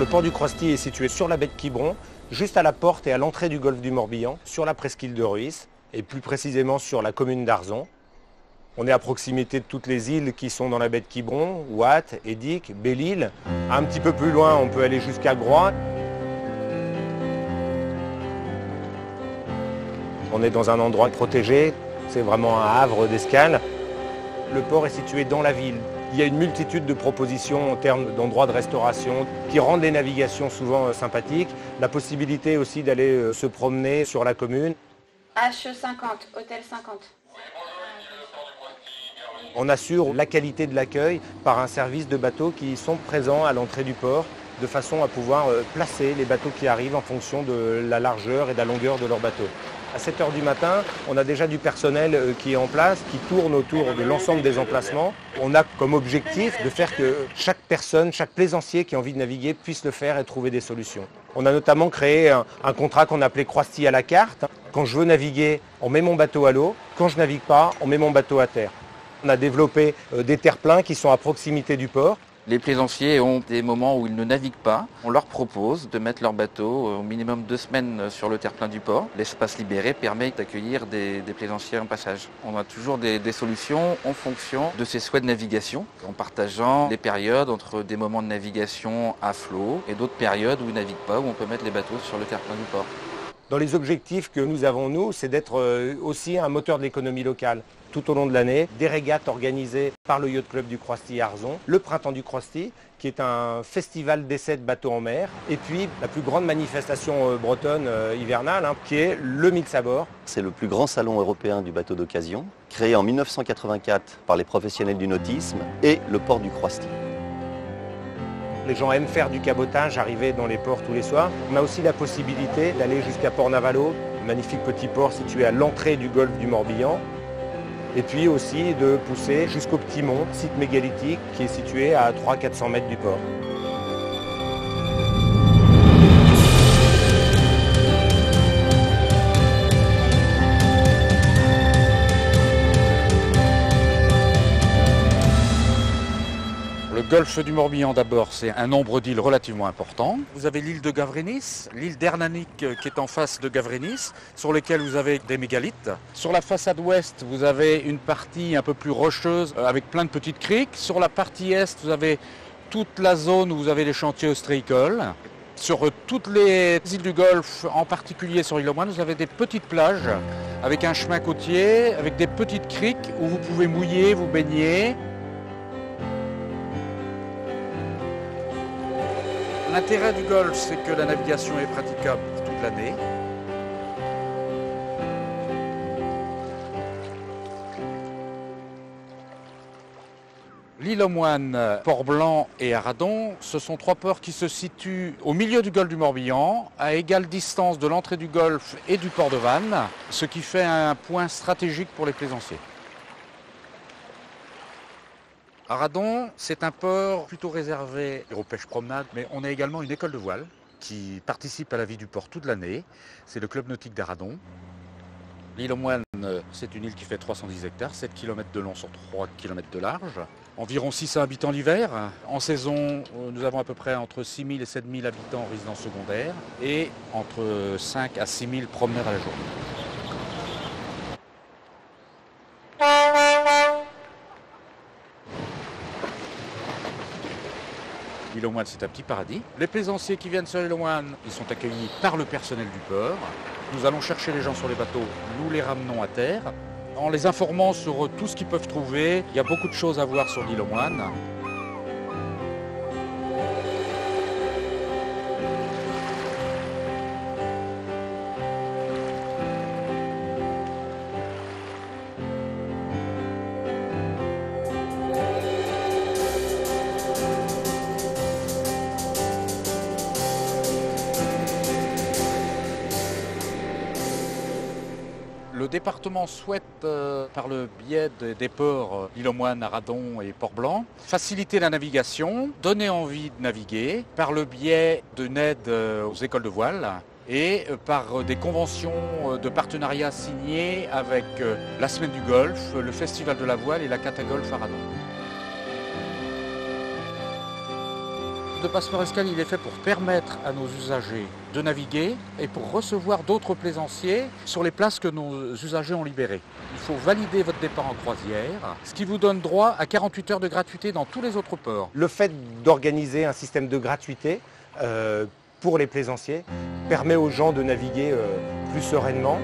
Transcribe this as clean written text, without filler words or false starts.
Le port du Croisty est situé sur la baie de Quiberon, juste à la porte et à l'entrée du golfe du Morbihan, sur la presqu'île de Rhuys, et plus précisément sur la commune d'Arzon. On est à proximité de toutes les îles qui sont dans la baie de Quiberon, Ouate, Edic, Belle-Île. Un petit peu plus loin, on peut aller jusqu'à Groix. On est dans un endroit protégé, c'est vraiment un havre d'escale. Le port est situé dans la ville. Il y a une multitude de propositions en termes d'endroits de restauration qui rendent les navigations souvent sympathiques. La possibilité aussi d'aller se promener sur la commune. HE50, hôtel 50. On assure la qualité de l'accueil par un service de bateaux qui sont présents à l'entrée du port, de façon à pouvoir placer les bateaux qui arrivent en fonction de la largeur et de la longueur de leur bateau. À 7 h du matin, on a déjà du personnel qui est en place, qui tourne autour de l'ensemble des emplacements. On a comme objectif de faire que chaque personne, chaque plaisancier qui a envie de naviguer puisse le faire et trouver des solutions. On a notamment créé un contrat qu'on appelait Croisty à la carte. Quand je veux naviguer, on met mon bateau à l'eau. Quand je ne navigue pas, on met mon bateau à terre. On a développé des terre-pleins qui sont à proximité du port. Les plaisanciers ont des moments où ils ne naviguent pas. On leur propose de mettre leur bateau au minimum 2 semaines sur le terre-plein du port. L'espace libéré permet d'accueillir des plaisanciers en passage. On a toujours des solutions en fonction de ces souhaits de navigation, en partageant les périodes entre des moments de navigation à flot et d'autres périodes où ils ne naviguent pas, où on peut mettre les bateaux sur le terre-plein du port. Dans les objectifs que nous avons, nous, c'est d'être aussi un moteur de l'économie locale. Tout au long de l'année, des régates organisées par le Yacht Club du Croisty à Arzon, le Printemps du Croisty, qui est un festival d'essais de bateaux en mer, et puis la plus grande manifestation bretonne hivernale, qui est le Mix à bord. C'est le plus grand salon européen du bateau d'occasion, créé en 1984 par les professionnels du nautisme et le port du Croisty. Les gens aiment faire du cabotage, arriver dans les ports tous les soirs. On a aussi la possibilité d'aller jusqu'à Port-Navalo, magnifique petit port situé à l'entrée du golfe du Morbihan. Et puis aussi de pousser jusqu'au Petit Mont, site mégalithique qui est situé à 300-400 mètres du port. Le golfe du Morbihan d'abord, c'est un nombre d'îles relativement important. Vous avez l'île de Gavrenis, l'île d'Ernanic qui est en face de Gavrenis, sur lesquelles vous avez des mégalithes. Sur la façade ouest, vous avez une partie un peu plus rocheuse avec plein de petites criques. Sur la partie est, vous avez toute la zone où vous avez les chantiers ostréicoles. Sur toutes les îles du Golfe, en particulier sur l'île aux Moines, vous avez des petites plages avec un chemin côtier, avec des petites criques où vous pouvez mouiller, vous baigner. L'intérêt du golfe, c'est que la navigation est praticable toute l'année. L'île aux Moines, Port-Blanc et Aradon, ce sont 3 ports qui se situent au milieu du golfe du Morbihan, à égale distance de l'entrée du golfe et du port de Vannes, ce qui fait un point stratégique pour les plaisanciers. Aradon, c'est un port plutôt réservé aux pêches promenades, mais on a également une école de voile qui participe à la vie du port toute l'année. C'est le club nautique d'Aradon. L'île aux Moines, c'est une île qui fait 310 hectares, 7 km de long sur 3 km de large. Environ 600 habitants l'hiver. En saison, nous avons à peu près entre 6 000 et 7 000 habitants en résidence secondaire et entre 5 à 6 000 promeneurs à la journée. L'île aux Moines, c'est un petit paradis. Les plaisanciers qui viennent sur l'île aux Moines, ils sont accueillis par le personnel du port. Nous allons chercher les gens sur les bateaux, nous les ramenons à terre. En les informant sur tout ce qu'ils peuvent trouver, il y a beaucoup de choses à voir sur l'île aux Moines. Le département souhaite, par le biais des ports l'île aux Moines, Aradon et Port-Blanc, faciliter la navigation, donner envie de naviguer par le biais d'une aide aux écoles de voile et par des conventions de partenariat signées avec la Semaine du Golfe, le Festival de la Voile et la Cata Golf Aradon. de Passefort-Escale, il est fait pour permettre à nos usagers de naviguer et pour recevoir d'autres plaisanciers sur les places que nos usagers ont libérées. Il faut valider votre départ en croisière, ce qui vous donne droit à 48 heures de gratuité dans tous les autres ports. Le fait d'organiser un système de gratuité pour les plaisanciers permet aux gens de naviguer plus sereinement,